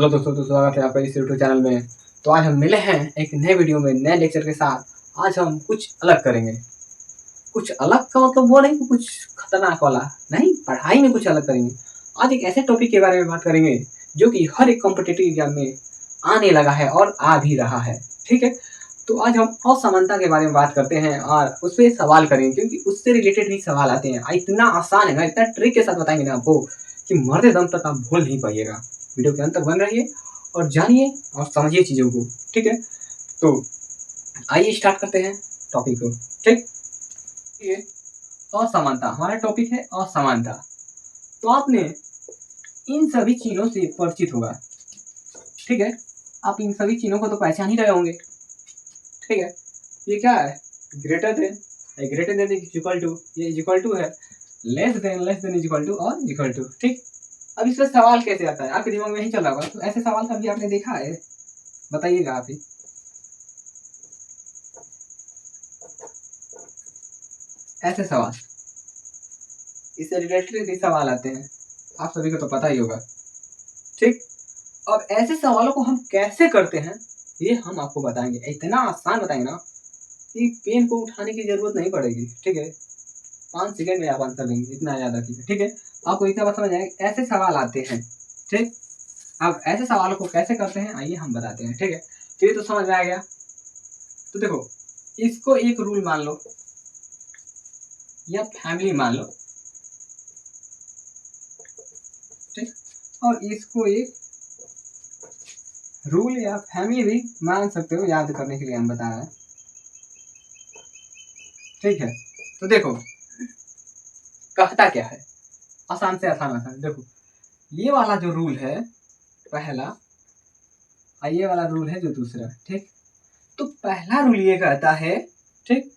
Hello दोस्तों, तो स्वागत है आपका इस यूट्यूब चैनल में। तो आज हम मिले हैं एक नए वीडियो में, नए लेक्चर के साथ। आज हम कुछ अलग करेंगे। कुछ अलग का मतलब वो नहीं कि कुछ खतरनाक वाला नहीं, पढ़ाई में कुछ अलग करेंगे। आज एक ऐसे टॉपिक के बारे में बात करेंगे जो कि हर एक कॉम्पिटिटिव एग्जाम में आने लगा है और आ भी रहा है। ठीक है, तो आज हम असमानता के बारे में बात करते हैं और उस पर सवाल करेंगे, क्योंकि उससे रिलेटेड ही सवाल आते हैं। इतना आसान है ना, इतना ट्रिक के साथ बताएंगे ना आपको कि मरते दम तक आप भूल नहीं पाइएगा। वीडियो के अंत तक बन रहिए और जानिए और समझिए चीज़ों को। ठीक है, तो आइए स्टार्ट करते हैं टॉपिक को। ठीक, ये असमानता हमारा टॉपिक है, असमानता। तो आपने इन सभी चीज़ों से परिचित होगा। ठीक है, आप इन सभी चीज़ों को तो पहचान ही रहे होंगे। ठीक है, ये क्या है? Greater than, greater than is equal to, ये इज इक्वल टू है less than is equal to और इज इक्वल टू। ठीक, अब इसका सवाल कैसे आता है? आपके दिमाग में यही चल रहा होगा। तो ऐसे सवाल कभी आपने देखा है? बताइएगा आप ही। ऐसे सवाल, इससे रिलेटेड भी सवाल आते हैं, आप सभी को तो पता ही होगा। ठीक, अब ऐसे सवालों को हम कैसे करते हैं ये हम आपको बताएंगे। इतना आसान बताएंगे ना कि पेन को उठाने की जरूरत नहीं पड़ेगी। ठीक है, 5 सेकंड में आप आंसर देंगे, इतना याद रखिए। ठीक है, आपको इतना बात समझ आएगा। ऐसे सवाल आते हैं। ठीक, अब ऐसे सवालों को कैसे करते हैं आइए हम बताते हैं। ठीक है, तो ये तो समझ में आ गया। तो देखो, इसको एक रूल मान लो या फैमिली मान लो। ठीक, और इसको एक रूल या फैमिली भी मान सकते हो, याद करने के लिए हम बता रहे हैं। ठीक है, तो देखो कहता क्या है, आसान से आसान आसान। देखो, ये वाला जो रूल है पहला और ये वाला रूल है जो दूसरा। ठीक, तो पहला रूल ये कहता है, ठीक,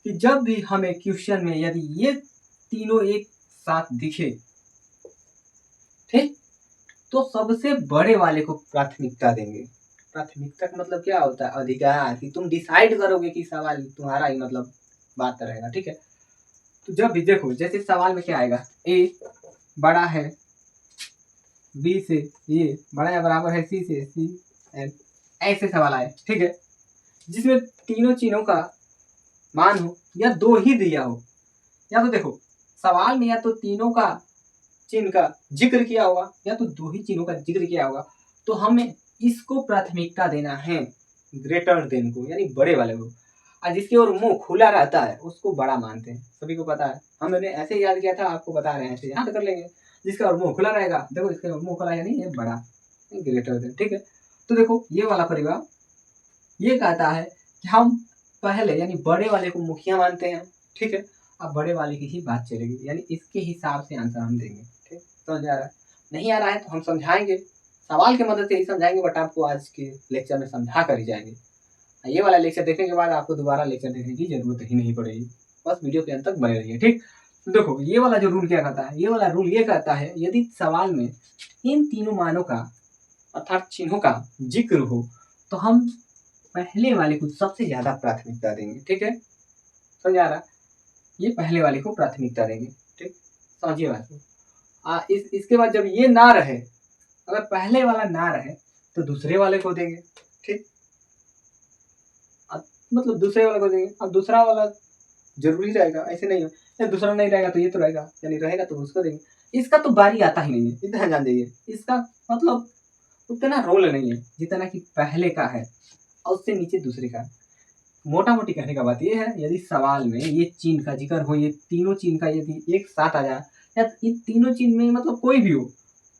कि जब भी हमें क्वेश्चन में यदि ये तीनों एक साथ दिखे, ठीक, तो सबसे बड़े वाले को प्राथमिकता देंगे। प्राथमिकता का मतलब क्या होता है? अधिकार, कि तुम डिसाइड करोगे कि सवाल तुम्हारा ही मतलब बात रहेगा। ठीक है, तो जब भी देखो, जैसे सवाल में क्या आएगा, ए बड़ा है बी से, ये बड़ा या बराबर है सी से, सी एंड ऐसे सवाल आए। ठीक है, जिसमें तीनों चीजों का मान हो या दो ही दिया हो, या तो देखो सवाल में या तो तीनों का चिन्ह का जिक्र किया होगा या तो दो ही चिन्हों का जिक्र किया होगा, तो हमें इसको प्राथमिकता देना है, ग्रेटर देन को, यानी बड़े वाले को। और जिसकी ओर मुंह खुला रहता है उसको बड़ा मानते हैं, सभी को पता है। हमने ऐसे याद किया था, आपको बता रहे हैं, ऐसे याद कर लेंगे। जिसका ओर मुंह खुला रहेगा, देखो इसके ओर मुंह खुला यानी ये बड़ा, ग्रेटर देन। ठीक है, तो देखो ये वाला परिवार ये कहता है कि हम पहले यानी बड़े वाले को मुखिया मानते हैं। ठीक है, अब बड़े वाले की ही बात चलेगी, यानी इसके हिसाब से आंसर हम देंगे। ठीक, समझ आ रहा है? नहीं आ रहा है तो हम समझाएंगे, सवाल की मदद से ही समझाएंगे, बट आपको आज के लेक्चर में समझा कर ही जाएंगे। ये वाला लेक्चर देखने के बाद आपको दोबारा लेक्चर देखने की जरूरत ही नहीं पड़ेगी, बस वीडियो के अंत तक बने रहिए। ठीक, तो देखो ये वाला जो रूल क्या कहता है, ये वाला रूल ये कहता है यदि सवाल में इन तीनों मानों का अर्थात चिन्हों का जिक्र हो तो हम पहले वाले को सबसे ज्यादा प्राथमिकता देंगे। ठीक है, समझ आ रहा? ये पहले वाले को प्राथमिकता देंगे। ठीक, समझिए बात को। इसके बाद जब ये ना रहे, अगर पहले वाला ना रहे तो दूसरे वाले को देंगे। ठीक, मतलब दूसरे वाले को देंगे। अब दूसरा वाला जरूरी रहेगा, ऐसे नहीं हो दूसरा नहीं रहेगा तो ये तो रहेगा, यानी रहेगा तो उसको देंगे। इसका तो बारी आता ही नहीं है, इतना जान जाइए। इसका मतलब उतना रोल नहीं है जितना कि पहले का है और उससे नीचे दूसरे का। मोटा मोटी कहने का बात यह है, यदि सवाल में ये चिन्ह का जिक्र हो, ये तीनों चिन्ह का यदि एक साथ आ जाए, या इन तीनों चिन्ह में मतलब कोई भी हो,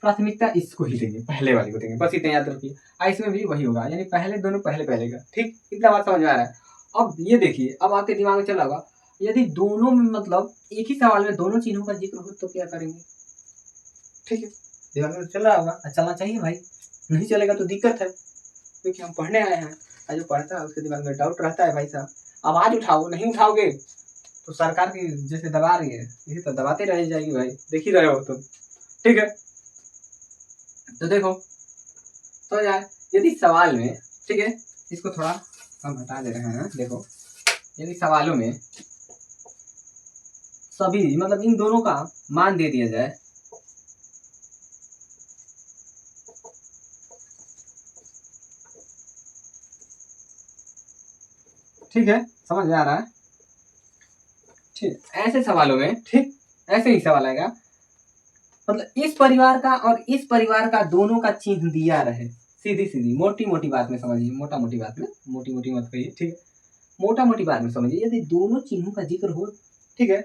प्राथमिकता इसको ही देंगे, पहले वाले को देंगे। बस इतना याद रखिए। इसमें भी वही होगा, यानी पहले दोनों पहले पहले का। ठीक, इतना बात समझ में आ रहा है? अब ये देखिए, अब आपके दिमाग में चला होगा यदि दोनों में मतलब एक ही सवाल में दोनों चिन्हों का जिक्र हो तो क्या करेंगे। ठीक है, दिमाग में चल रहा होगा, चलना चाहिए भाई, नहीं चलेगा तो दिक्कत है, क्योंकि हम पढ़ने आए हैं और जो पढ़ता है उसके दिमाग में डाउट रहता है। भाई साहब आवाज उठाओ, नहीं उठाओगे तो सरकार की जैसे दबा रही है इसी तो दबाते रह जाएगी भाई, देख ही रहे हो तुम। ठीक है, तो देखो तो यार यदि सवाल में, ठीक है, इसको थोड़ा हम हटा दे रहे हैं। देखो यदि सवालों में सभी मतलब इन दोनों का मान दे दिया जाए, ठीक है, समझ में आ रहा है? ठीक, ऐसे सवालों में ठीक ऐसे ही सवाल आएगा, मतलब इस परिवार का और इस परिवार का दोनों का चिन्ह दिया रहे, सीधी सीधी मोटी मोटी बात में समझिए, मोटा मोटी बात में, मोटी मोटी मत कहिए, ठीक है, मोटा मोटी बात में समझिए, यदि दोनों चिन्हों का जिक्र हो, ठीक है,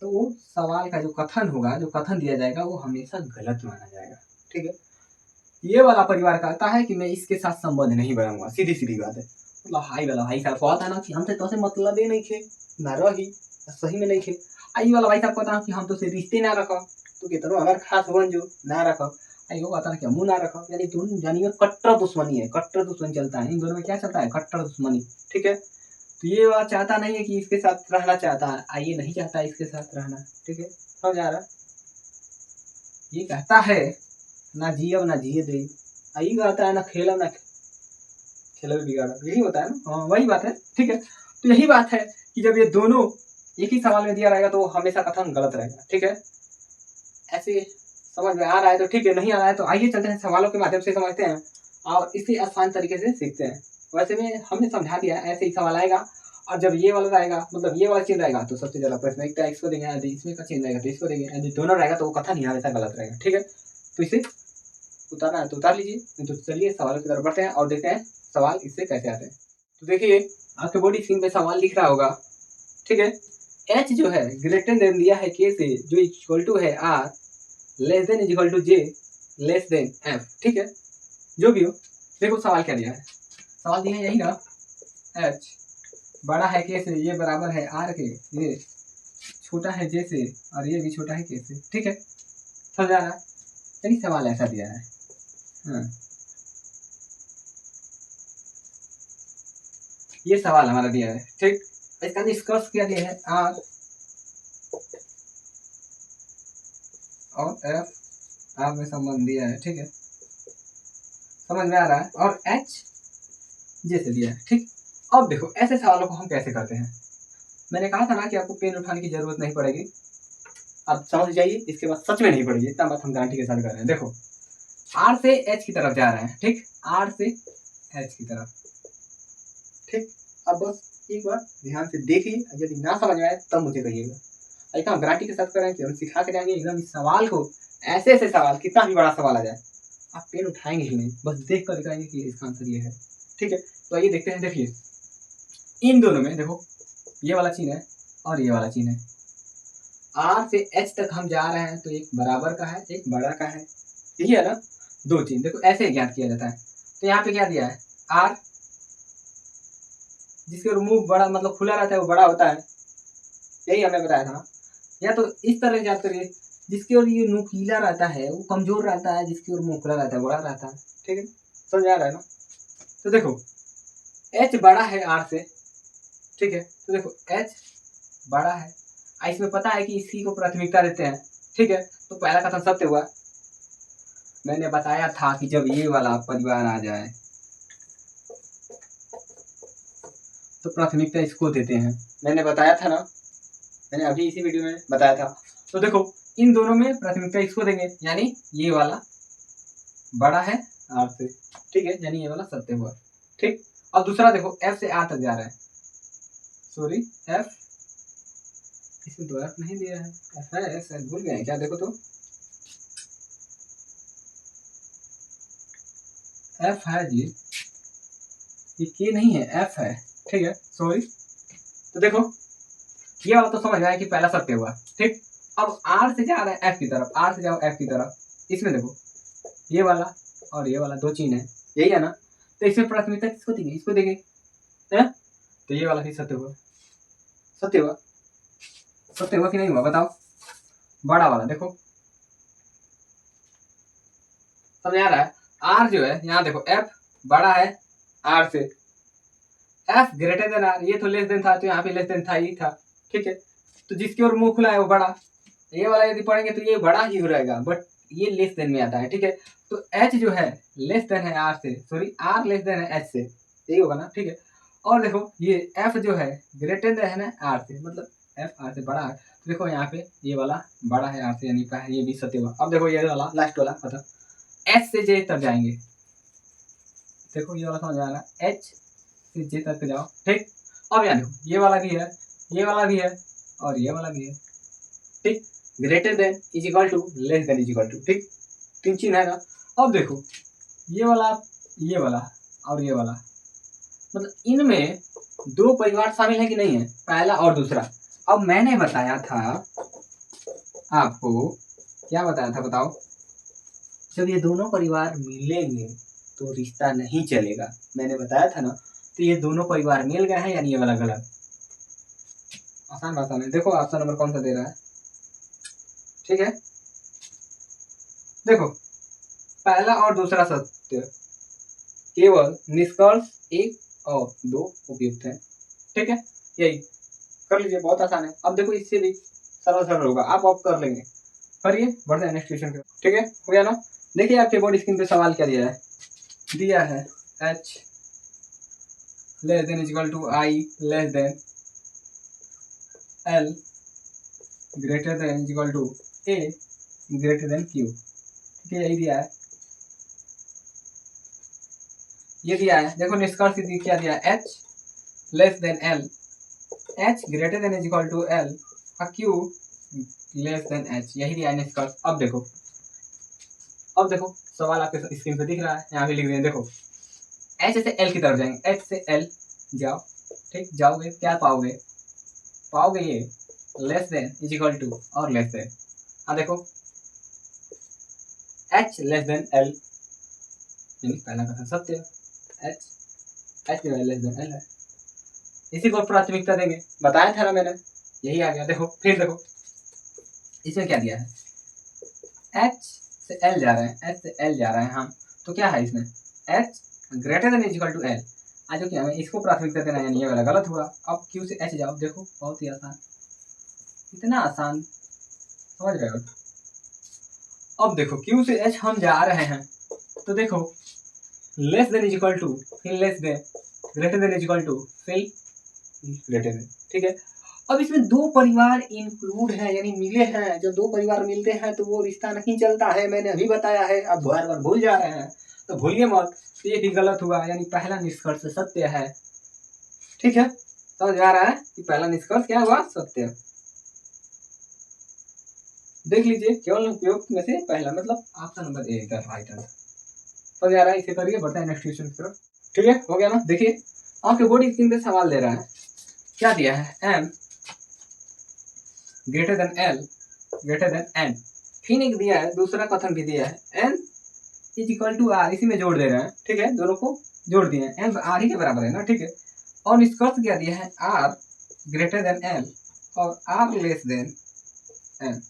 तो वो सवाल का जो कथन होगा, जो कथन दिया जाएगा वो हमेशा गलत माना जाएगा, ठीक है। ये वाला परिवार कहता है कि मैं इसके साथ संबंध नहीं बनाऊंगा, सीधी सीधी बात है, मतलब हाई वाला भाई साहब कहता है ना कि हमसे तो से मतलब ही नहीं खे, ना रही सही में नहीं खे, आई वाला भाई साहब कहता कि हम तो से रिश्ते ना रखो, तो कहते अगर खास बन जो ना रखो, आई वो कहता कि हम ना रखो, यानी दोनों जानिए कट्टर दुश्मनी है, कट्टर दुश्मनी चलता है इन दोनों में, क्या चलता है, कट्टर दुश्मनी, ठीक है। तो ये बात चाहता नहीं है कि इसके साथ रहना चाहता है, आइए नहीं चाहता इसके साथ रहना, ठीक है, समझ आ रहा, ये कहता है ना जियब ना जिए दे, यही कहता है ना खेलब ना खेलब बिगाड़ा, यही होता है ना, हाँ वही बात है, ठीक है। तो यही बात है कि जब ये दोनों एक ही सवाल में दिया रहेगा तो हमेशा कथन गलत रहेगा, ठीक है। ऐसे समझ में आ रहा है तो ठीक है, नहीं आ रहा है तो आइए चलते हैं सवालों के माध्यम से समझते हैं और इसी आसान तरीके से सीखते हैं। वैसे में हमने समझा दिया, ऐसे ही सवाल आएगा और जब ये वाला रहेगा, मतलब ये वाला चिन्ह रहेगा तो सबसे ज्यादा प्रश्न इसको देंगे, यदि इसमें का चिन्ह रहेगा तो इसको देंगे, यदि दोनों रहेगा तो वो कथन ही हमेशा गलत रहेगा, ठीक है। तो इसे उतारना है तो उतार लीजिए, तो चलिए सवालों की तरफ बढ़ते हैं और देखते हैं सवाल इससे कैसे आते हैं। तो देखिए आपके बॉडी स्क्रीन पे सवाल लिख रहा होगा, ठीक है। एच जो है ग्रेटर देन दिया है के से, जो इक्वल टू है R, less than equal to J, less than F, ठीक है, जो भी हो। देखो सवाल क्या दिया है, सवाल दिया है यही ना, एच बड़ा है के से, ये बराबर है आर के, ये छोटा है जे से और ये भी छोटा है के से, ठीक है, समझ आ रहा है, यानी सवाल ऐसा दिया है। हाँ, ये सवाल हमारा दिया है, ठीक। इसका निष्कर्ष क्या दिया है, आर और एफ, आर में संबंध दिया है, ठीक है, समझ में आ रहा है, और एच जैसे दिया है, ठीक। अब देखो ऐसे सवालों को हम कैसे करते हैं, मैंने कहा था ना कि आपको पेन उठाने की जरूरत नहीं पड़ेगी, अब समझ जाइए, इसके बाद सच में नहीं पड़ेगी, इतना बात हम गारंटी के साथ कर रहे हैं। देखो आर से एच की तरफ जा रहे हैं, ठीक, आर से एच की तरफ, ठीक। अब बस एक बार ध्यान से देखिए, यदि ना समझ में आए तब मुझे कहिएगा, ऐसा हम गारंटी के साथ कर रहे हैं कि हम सिखा के जाएंगे एकदम इस सवाल को, ऐसे ऐसे सवाल, कितना भी बड़ा सवाल आ जाए आप पेन उठाएंगे ही नहीं, बस देख कर दिखाएंगे कि इसका आंसर ये है, ठीक है। तो आइए देखते हैं, देखिए इन दोनों में देखो ये वाला चिन्ह है और ये वाला चिन्ह है, आर से एच तक हम जा रहे हैं तो एक बराबर का है एक बड़ा का है, यही है ना, दो चिन्ह देखो ऐसे ज्ञात किया जाता है। तो यहाँ पे क्या दिया है, आर जिसके मुंह बड़ा मतलब खुला रहता है वो बड़ा होता है, यही हमने बताया था ना, या तो इस तरह याद करिए, जिसकी ओर ये नुकीला रहता है वो कमजोर रहता है, जिसकी ओर मुंह खुला रहता है बड़ा रहता है, ठीक है, समझ आ रहा है ना। तो देखो एच बड़ा है आर से, ठीक है, तो देखो एच बड़ा है, इसमें पता है कि इसी को प्राथमिकता देते हैं, ठीक है, तो पहला कथन सत्य हुआ, मैंने बताया था कि जब ये वाला परिवार आ जाए तो प्राथमिकता इसको देते हैं, मैंने बताया था ना, मैंने अभी इसी वीडियो में बताया था। तो देखो इन दोनों में प्राथमिकता इसको देंगे, यानी ये वाला बड़ा है आर से, ठीक है, यानी ये वाला सत्य हुआ, ठीक। और दूसरा देखो एफ से आर तक जा रहा है, सॉरी एफ, इसमें तो एफ नहीं दिया है, एफ है, एफ भूल गए क्या, देखो तो एफ है जी, ये के नहीं है, एफ है, ठीक है, सॉरी। तो देखो ये वाला तो समझ में आया कि पहला सत्य हुआ, ठीक। अब आर से जा रहा है एफ की तरफ, आर से जाओ एफ की तरफ, इसमें देखो ये वाला और ये वाला दो चिन्ह है, यही है ना, तो इसमें प्राथमिकता किसको देंगे, इसको देंगे, है? तो ये वाला भी सत्य हुआ, सत्य हुआ, सत्य हुआ कि नहीं हुआ बताओ, बड़ा वाला देखो, समझ आ रहा है। आर जो है यहाँ देखो एफ बड़ा है आर से, एफ ग्रेटर देन आर, ये तो लेस देन था तो यहाँ पे लेस देन था ही था, ठीक है, तो जिसकी ओर मुंह खुला है वो बड़ा, ये वाला यदि पढ़ेंगे तो ये बड़ा ही हो रहेगा, बट ये लेस देन में आता है, ठीक है। तो एच जो है लेस देन है आर से, सॉरी आर लेस देन है एच से, यही होगा ना, ठीक है। और देखो ये एफ जो है ग्रेटर देन है ना आर से, मतलब एफ आर से बड़ा है, तो देखो यहाँ पे ये वाला बड़ा है आर से, यानी का है, ये भी सत्य हुआ। अब देखो ये वाला लास्ट वाला मतलब एच से जे तक जाएंगे, देखो ये वाला समझ आ रहा है, एच से जे तक जाओ, ठीक। अब यहाँ देखो ये वाला भी है, ये वाला भी है और ये वाला भी है, ठीक। Greater than is equal to, less than is equal to, ठीक। तीन चिन्ह है ना। अब देखो ये वाला, ये वाला और ये वाला, मतलब इनमें दो परिवार शामिल है कि नहीं है, पहला और दूसरा। अब मैंने बताया था आपको, क्या बताया था बताओ, जब ये दोनों परिवार मिलेंगे तो रिश्ता नहीं चलेगा, मैंने बताया था ना। तो ये दोनों परिवार मिल गए हैं, यानी ये वाला गलत। आसान भाषा में देखो ऑप्शन नंबर कौन सा दे रहा है, ठीक है। देखो पहला और दूसरा सत्य, केवल निष्कर्ष एक और दो उपयुक्त है, ठीक है। यही कर लीजिए, बहुत आसान है। अब देखो इससे भी सरल सरल होगा, आप कर लेंगे। करिए, बढ़ते हैं नेक्स्ट क्वेश्चन पे, ठीक है। हो गया ना। देखिए आपके बोर्ड स्क्रीन पे सवाल क्या दिया है, दिया है h less than equal to i less than l greater than equal to a greater than q, ठीक है। यही दिया है, ये दिया है। देखो निष्कर्ष क्या दिया है, h less than l, h greater than equal to l और q लेस देन h, यही दिया है निष्कर्ष। अब देखो, अब देखो सवाल आपके स्क्रीन पे दिख रहा है, यहाँ भी लिख दें। देखो h से l की तरफ जाएंगे, h से l जाओ, ठीक। जाओगे क्या पाओगे, पाओगे ये less than is equal to और लेस देन। अब देखो h लेस देन l, यानी पहला कथन सत्य, h लेस देन l है, इसी को प्राथमिकता देंगे, बताया था ना मैंने, यही आ गया। देखो फिर देखो इसमें क्या दिया है, h से l जा रहे हैं, h से l जा रहे हैं हम, तो क्या है इसमें h greater than is equal to l, आज जो कि हमें इसको प्राथमिकता देना है, यानी ये वाला गलत हुआ। अब q से h जाओ, देखो बहुत ही आसान, इतना आसान, समझ रहे हो। अब देखो q से h हम जा रहे हैं, तो देखो less than is equal to, फिर less than, greater than is equal to, फिर ग्रेटर देन, ठीक है। अब इसमें दो परिवार इंक्लूड है, यानी मिले हैं। जब दो परिवार मिलते हैं तो वो रिश्ता नहीं चलता है, मैंने अभी बताया है। अब बार बार भूल जा रहे हैं तो भूलिए मत, तो ये भी गलत हुआ, यानी पहला निष्कर्ष सत्य है, ठीक है। समझ आ रहा है कि पहला निष्कर्ष क्या हुआ, सत्य। देख लीजिए केवल उपयुक्त में से पहला, मतलब ऑप्शन नंबर ए का राइट आंसर। समझ आ रहा है, इसे करिए, बढ़ते हैं नेक्स्ट क्वेश्चन की तरफ, ठीक है। हो गया ना। देखिए आपके बोर्ड स्क्रीन पे सवाल दे रहा है, क्या दिया है, m greater than l greater then n, फिर एक दिया है, दूसरा कथन भी दिया है, n is equal to r, इसी में जोड़ दे रहे हैं, ठीक है। दोनों को जोड़ दिए हैं, n r ही के बराबर है ना, ठीक है। और निष्कर्ष क्या दिया है, r ग्रेटर देन l और r लेस देन n,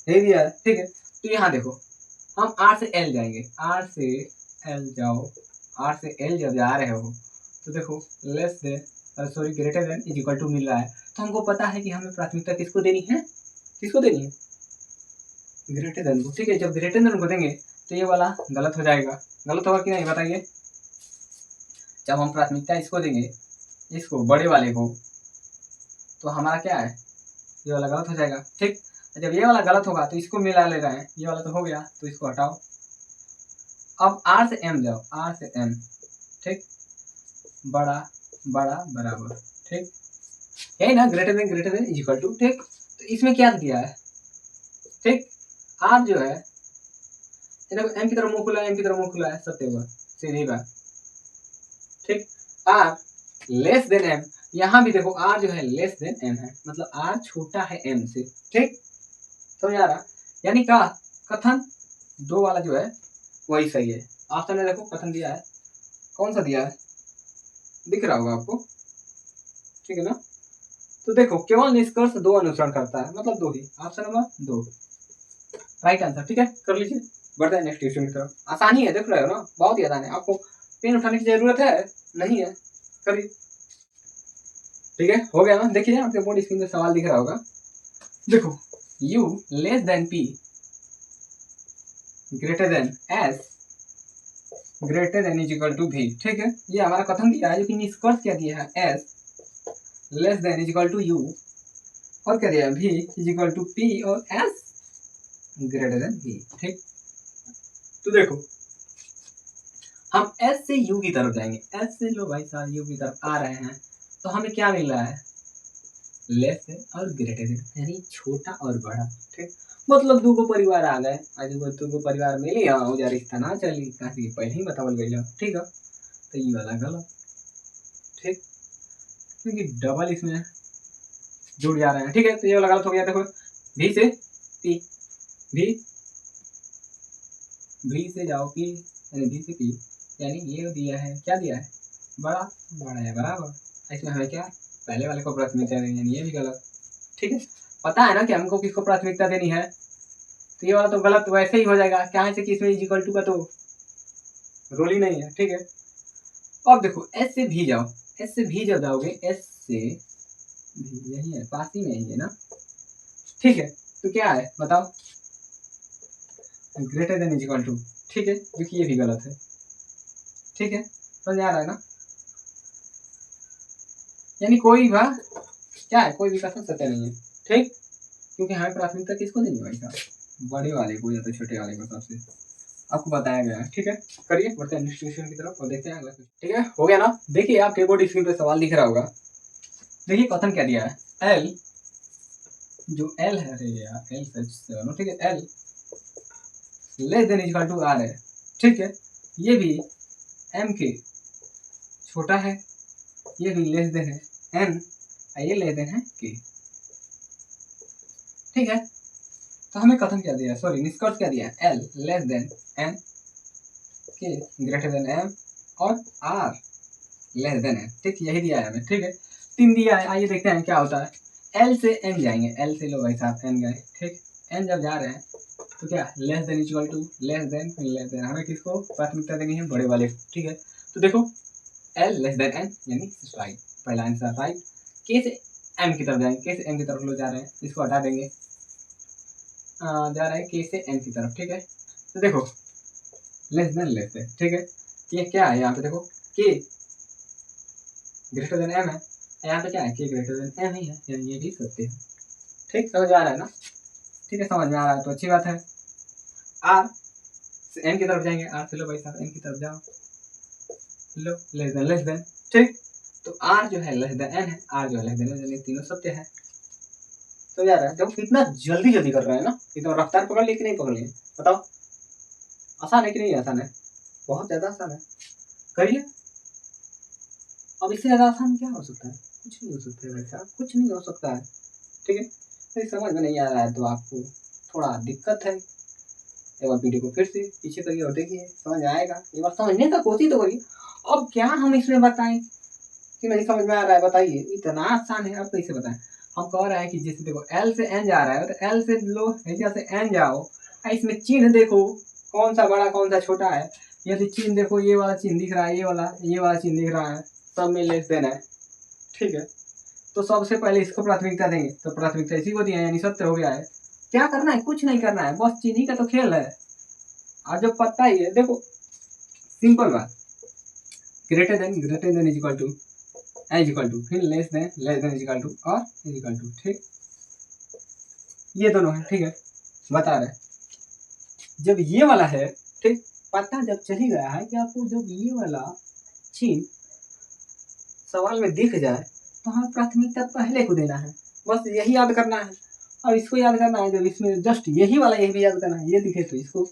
यही दिया है, ठीक है। तो यहाँ देखो हम r से l जाएंगे, r से l जाओ, r से l जब जा रहे हो तो देखो less than, sorry greater than is equal to मिल रहा है, तो हमको पता है कि हमें प्राथमिकता किसको देनी है, किसको देनी है, ग्रेटर देन को, ठीक है। जब ग्रेटर देन को देंगे तो ये वाला गलत हो जाएगा, गलत होगा कि नहीं बताइए। जब हम प्राथमिकता इसको देंगे, इसको बड़े वाले को, तो हमारा क्या है, ये वाला गलत हो जाएगा, ठीक। जब ये वाला गलत होगा तो इसको मिला ले रहे हैं, ये वाला तो हो गया तो इसको हटाओ। अब r से m जाओ, r से m, ठीक, बड़ा बड़ा बराबर, ठीक, यही ना, greater than is equal to, ठीक। तो इसमें क्या दिया है, ठीक, r जो है, देखो m की तरफ मुंह खुला है, m की तरफ मुंह खुला है, सत्य हुआ, सीधी बात, ठीक। r लेस देन m, यहाँ भी देखो r जो है लेस देन m है, मतलब r छोटा है m से, ठीक। समझ आ रहा, यानी का कथन दो वाला जो है वही सही है। ऑप्शन में देखो कथन दिया है, कौन सा दिया है, दिख रहा होगा आपको, ठीक है ना। तो देखो केवल निष्कर्ष दो अनुसरण करता है, मतलब दो ही, ऑप्शन नंबर 2 राइट आंसर, ठीक है। कर लीजिए, बढ़ते हैं नेक्स्ट क्वेश्चन की तरफ। आसानी है, देख रहे हो ना, बहुत ही आसान है, आपको पेन उठाने की जरूरत है नहीं है, करिए, ठीक है। हो गया ना। देखिए आपके बोर्ड स्क्रीन पे सवाल दिख रहा होगा, देखो u less than p greater than s greater than is equal to v, ठीक है। ये हमारा कथन दिया है, लेकिन निष्कर्ष क्या दिया है, s less than is equal to u, और क्या दिया है, v is equal to p और s ग्रेटर देन v, ठीक। तो देखो हम s से u की तरफ जाएंगे, s से लो भाई साहब u की तरफ आ रहे हैं, तो हमें क्या मिल रहा है, लेस देन और ग्रेटर देन, यानी छोटा और बड़ा। ठीक, मतलब दो गो परिवार आ गए, आज दो गो परिवार मिली हाँ जा रिश्ता ना चली, काफी पहले ही बतावल गई। ठीक है, तो ये वाला गलत। ठीक, क्योंकि डबल इसमें जुड़ जा रहे हैं। ठीक है, तो ये वाला गलत हो गया। देखो भी से पी, भी से जाओ पी, यानी भी से पी, यानी ये दिया है, क्या दिया है, बड़ा, बड़ा है बराबर। इसमें हमें क्या, पहले वाले को प्राथमिकता देनी है, ये भी गलत। ठीक है, पता है ना कि हमको किसको प्राथमिकता देनी है, तो ये वाला तो गलत वैसे ही हो जाएगा, क्या है कि इसमें इक्वल टू का तो रोल ही नहीं है। ठीक है, अब देखो एस से भी जाओ, एस से भी जब जाओगे, एस से भी यही है, पास ही में ही है ना। ठीक है, तो क्या है बताओ, ग्रेटर देन इक्वल टू। ठीक है, क्योंकि ये भी गलत है। ठीक है, समझ आ रहा है ना, यानी कोई भी क्या है, कोई भी कथन सत्य नहीं है। ठीक, क्योंकि हमें प्राथमिकता किसको देनी है भाई साहब, बड़े वाले को या तो छोटे वाले को, सबसे आपको बताया गया है। ठीक है, करिए, बढ़ते हैं नेक्स्ट क्वेश्चन की तरफ और देखते हैं अगला। ठीक है, हो गया ना। देखिए आपके बोर्ड स्क्रीन पे सवाल दिख रहा होगा। देखिए कथन क्या दिया है, एल, जो एल है, अरे यार एल सच, ठीक है, L less than equal to R है। ठीक है, ये भी एम के छोटा है, ये भी लेस देन है एन, ये लेस देन है के। ठीक है, तो हमें कथन क्या दिया, सॉरी निष्कर्ष क्या दिया है, एल लेस देन एन, के ग्रेटर देन एम, और आर लेस देन एन। ठीक, यही दिया है हमें। ठीक है, 3 दिया है, आइए देखते हैं क्या होता है। एल से एन जाएंगे, एल से लो भाई साहब एन गए। ठीक, एन जब जा रहे हैं तो क्या, less than equal to, less than, हमें किसको प्राथमिकता देनी है, बड़े वाले। ठीक है, तो देखो एल लेस देन एन, यानी राइट, पहला आंसर राइट। के से एम की तरफ जाएंगे, के से एम की तरफ लोग जा रहे हैं, इसको हटा देंगे, जा रहे हैं के से एम की तरफ। ठीक है, तो देखो लेस देन। ठीक है, ये क्या है, यहाँ पे देखो के ग्रेटर देन एम है, यहाँ पे क्या है, के ग्रेटर देन एम ही है, यानी ये भी सत्य है। ठीक, समझ में आ रहा है ना। ठीक है, समझ में आ रहा है तो अच्छी बात है। आर से एन की तरफ जाएंगे, आर से लो भाई साहब एन की तरफ जाओ, लो लेस देन। ठीक, तो आर जो है लेस देन एन है, आर जो है लेस देन एन, यानी तीनों सत्य है। तो यार है, देखो कितना जल्दी जल्दी कर रहे हैं ना, इतना रफ्तार पकड़ लिए कि नहीं पकड़ लिए, बताओ, आसान है कि नहीं आसान है, बहुत ज्यादा आसान है। करिए, अब इससे ज्यादा आसान क्या हो सकता है, कुछ नहीं हो सकता है भाई साहब, कुछ नहीं हो सकता है। ठीक है, तो समझ में नहीं आ रहा है तो आपको थोड़ा दिक्कत है, एक बार वीडियो को फिर से पीछे करिए और देखिए, समझ आएगा, एक बार समझने का कोशिश तो करिए। अब क्या हम इसमें बताएं कि नहीं समझ में आ रहा है, बताइए, इतना आसान है, आप कैसे बताएं। हम कह रहे हैं कि जैसे देखो एल से एन जा रहा है, तो एल से लो, ऐसा से एन जाओ, इसमें चिन्ह देखो कौन सा बड़ा कौन सा छोटा है, यदि चिन्ह देखो, ये वाला चिन्ह दिख रहा है, ये वाला चिन्ह दिख रहा है, सब में लेस देन है। ठीक है, तो सबसे पहले इसको प्राथमिकता देंगे, तो प्राथमिकता इसी को दिया, यानी सत्य हो गया है। क्या करना है, कुछ नहीं करना है, बस चिन्ह का तो खेल है। और जब पता ही है, देखो सिंपल बात, greater than is equal to, is equal to, फिर less than is equal to, और इज इक्वल टू। ठीक, ये दोनों है। ठीक है, बता रहे जब ये वाला है, ठीक, पता जब चली गया है कि आपको जब ये वाला चिन्ह सवाल में दिख जाए तो हमें प्राथमिकता पहले को देना है, बस यही याद करना है। और इसको याद करना है, जब इसमें जस्ट यही वाला यही भी याद करना है, ये दिखे तो इसको,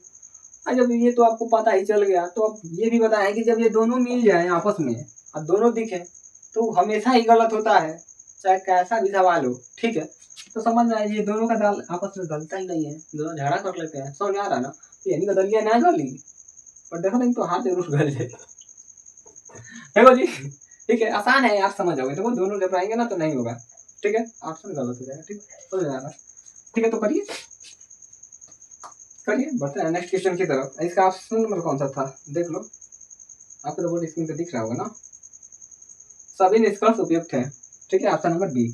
और जब ये तो आपको पता ही चल गया, तो अब ये भी बताया कि जब ये दोनों मिल जाए आपस में और दोनों दिखे तो हमेशा ही गलत होता है, चाहे कैसा भी सवाल हो। ठीक है, तो समझ में आए, ये दोनों का दाल आपस में गलता ही नहीं है, दोनों झगड़ा कर लेते हैं, समझ आ रहा ना, यानी का दलिया ना गली, पर देखो नहीं तो हाथ जरूर गल जाए। देखो जी, ठीक है, आसान है, आप समझ जाओगे, देखो दोनों जब आएंगे ना तो नहीं होगा। ठीक है, ऑप्शन गलत हो जाएगा। ठीक, समझ में आ रहा। ठीक है, तो करिए करिए, बढ़ते हैं नेक्स्ट क्वेश्चन की तरफ। इसका ऑप्शन नंबर कौन सा था, देख लो, आपको तो बोर्ड स्क्रीन पे दिख रहा होगा ना, सभी निष्कर्ष उपयुक्त है। ठीक है, ऑप्शन नंबर बी,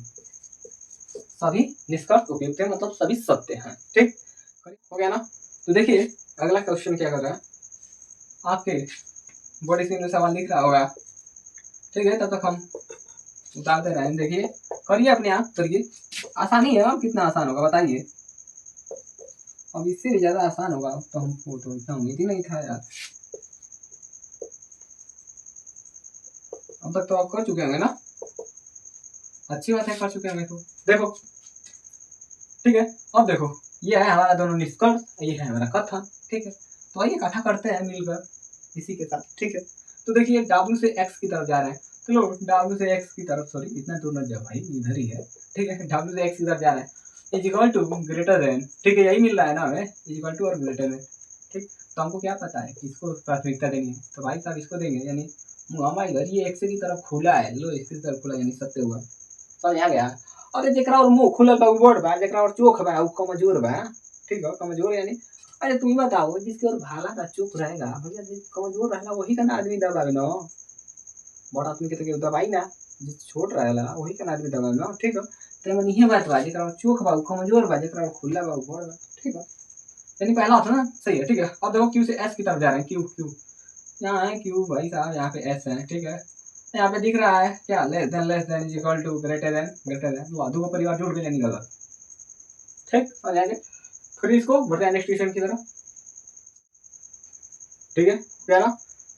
सभी निष्कर्ष उपयुक्त है, मतलब सभी सत्य हैं। ठीक, हो गया ना। तो देखिए अगला क्वेश्चन क्या कर रहा है, आपके बोर्ड स्क्रीन पे सवाल दिख रहा होगा। ठीक है, तब तक हम उतार दे रहे हैं, देखिए करिए, अपने आप करिए, आसानी है, अब कितना आसान होगा बताइए, अब इससे भी ज्यादा आसान होगा तो हमको तो इतना उम्मीद ही नहीं था यार। अब तक तो आप कर चुके होंगे ना। अच्छी बात है, कर चुके हैं। तो देखो ठीक है, अब देखो ये है हमारा दोनों निष्कर्ष, ये है हमारा कथन। ठीक है, तो आइए कथा करते हैं मिलकर इसी के साथ। ठीक है, तो देखिए W से X की तरफ जा रहे हैं, तो लो W से X की तरफ, सॉरी इतना दूर न जाओ भाई, इधर ही है। ठीक है, W से X की तरफ जा रहे हैं, is equal to greater than, ठीक है यही मिल रहा है ना हमें, इज इक्वल टू और ग्रेटर देन। ठीक, तो हमको क्या पता है किसको प्राथमिकता देनी है, तो भाई साहब इसको देंगे, यानी मुआमा इधर ये X की तरफ खुला है, लो X की तरफ खुला यानी सत्य हुआ, समझ आ गया। अरे जेकरा और मुंह खुलल बा उ बड़ बा, जेकरा और चोख बा उ कमजोर बा। ठीक है, कमजोर यानी, अरे तुम ही बताओ, जिसके और भाला का चुप रहेगा भैया, जिस कमजोर रहेगा वही का ना आदमी दबावे ना, बड़ आदमी के तो दबाई ना, जिस छोट रहेला वही का ना आदमी दबावे ना। ठीक है, तो मन इहे बात बा, जेकरा और चोख बा उ कमजोर बा, जेकरा और खुला बा उ बड़ बा। ठीक है, यानी पहला होता ना सही है। ठीक है, अब देखो क्यू से एस की तरफ जा रहे हैं, क्यू क्यू यहाँ है, क्यू भाई साहब यहाँ पे एस है। ठीक है, यहाँ पे दिख रहा है क्या, less than is equal to greater than, दो परिवार जुड़ के नहीं गलत। ठीक, और जाएंगे फिर इसको बढ़ते हैं नेक्स्ट क्वेश्चन की तरफ। ठीक है प्यारा,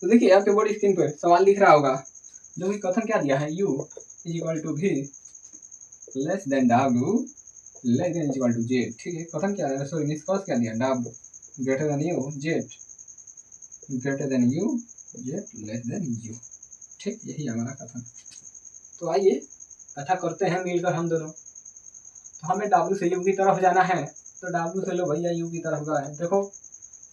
तो देखिए आपके बोर्ड स्क्रीन पर सवाल दिख रहा होगा, जो कि कथन क्या दिया है, u is equal to v less than w less than is equal to z। ठीक है, कथन क्या है, सॉरी निष्कर्ष क्या दिया, w greater than u, z greater than u, z less than u। ठीक, यही हमारा कथन। तो आइए कथा करते हैं मिलकर हम दोनों। तो हमें W से U की तरफ जाना है, तो W से लो भैया U की तरफ गए। देखो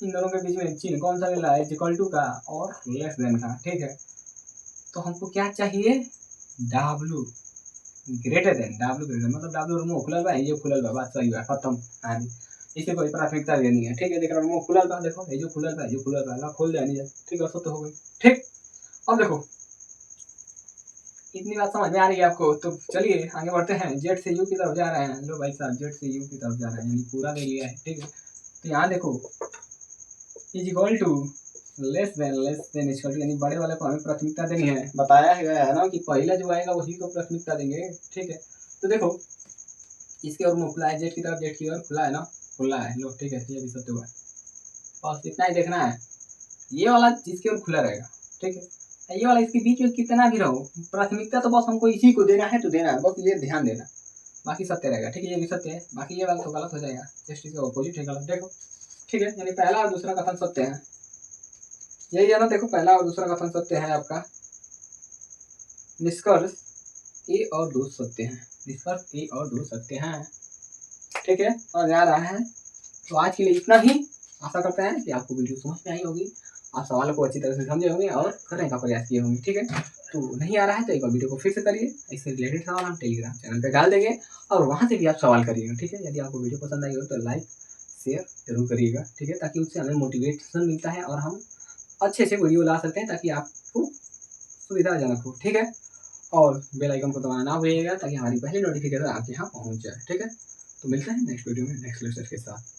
इन दोनों के बीच में चिन्ह कौन सा मिल रहा है, इक्वल टू का और लेस देन का। ठीक है, तो हमको क्या चाहिए, W greater than, W greater मतलब W और मुंह खुलल बा, ये खुलल बा, बात सही बा, खत्म कहानी, इसे कोई प्राथमिकता देनी है। ठीक है, देख रहा मुंह खुलल बा, देखो ये जो खुलल बा, ये खुलल बा, ला खोल देनी है। ठीक है, सब तो हो गई। ठीक, अब देखो इतनी बात समझ में आ रही है आपको, तो चलिए आगे बढ़ते हैं। जेड से यू की तरफ जा रहे हैं, लो भाई साहब जेड से यू की तरफ जा रहे हैं, यानी पूरा ले लिया है। ठीक है, तो यहाँ देखो is equal to less than equal to, यानी बड़े वाले को हमें प्राथमिकता देनी है। बताया है ना कि पहला जो आएगा वही को प्राथमिकता देंगे। ठीक है, तो देखो इसके और मुँह खुला है, जेड की तरफ, जेड की ओर खुला है ना, खुला है, लो ठीक है, ये भी सत्य हुआ है। बस इतना ही देखना है, ये वाला जिसकी ओर खुला रहेगा। ठीक है, ये वाला इसके बीच में कितना भी रहो, प्राथमिकता तो बस हमको इसी को देना है, तो देना है, बस ये ध्यान देना, बाकी सत्य रहेगा। ठीक है, ये भी सत्य है, बाकी ये वाला तो गलत हो जाएगा, जस्ट इसका ऑपोजिट है गलत। देखो ठीक है, यानी पहला और दूसरा कथन सत्य है, यही है ना। देखो पहला और दूसरा कथन सत्य है, आपका निष्कर्ष ए और दो सत्य है, निष्कर्ष ए और दो सत्य हैं। ठीक है, और आ रहा है। तो आज के लिए इतना ही, आशा करते हैं कि आपको वीडियो समझ में आई होगी, आप सवालों को अच्छी तरह से समझे होंगे और करने का प्रयास किए होंगे। ठीक है, तो नहीं आ रहा है तो एक बार वीडियो को फिर से करिए, इससे रिलेटेड सवाल हम टेलीग्राम चैनल पे डाल देंगे और वहाँ से भी आप सवाल करिएगा। ठीक है, यदि आपको वीडियो पसंद आई हो तो लाइक शेयर जरूर करिएगा। ठीक है, ताकि उससे हमें मोटिवेशन मिलता है और हम अच्छे से वीडियो ला सकते हैं, ताकि आपको सुविधाजनक हो। ठीक है, और बेल आइकन को दबाना ना भूलिएगा, ताकि हमारी पहली नोटिफिकेशन आपके यहाँ पहुँच जाए। ठीक है, तो मिलते हैं नेक्स्ट वीडियो में नेक्स्ट लेक्चर के साथ।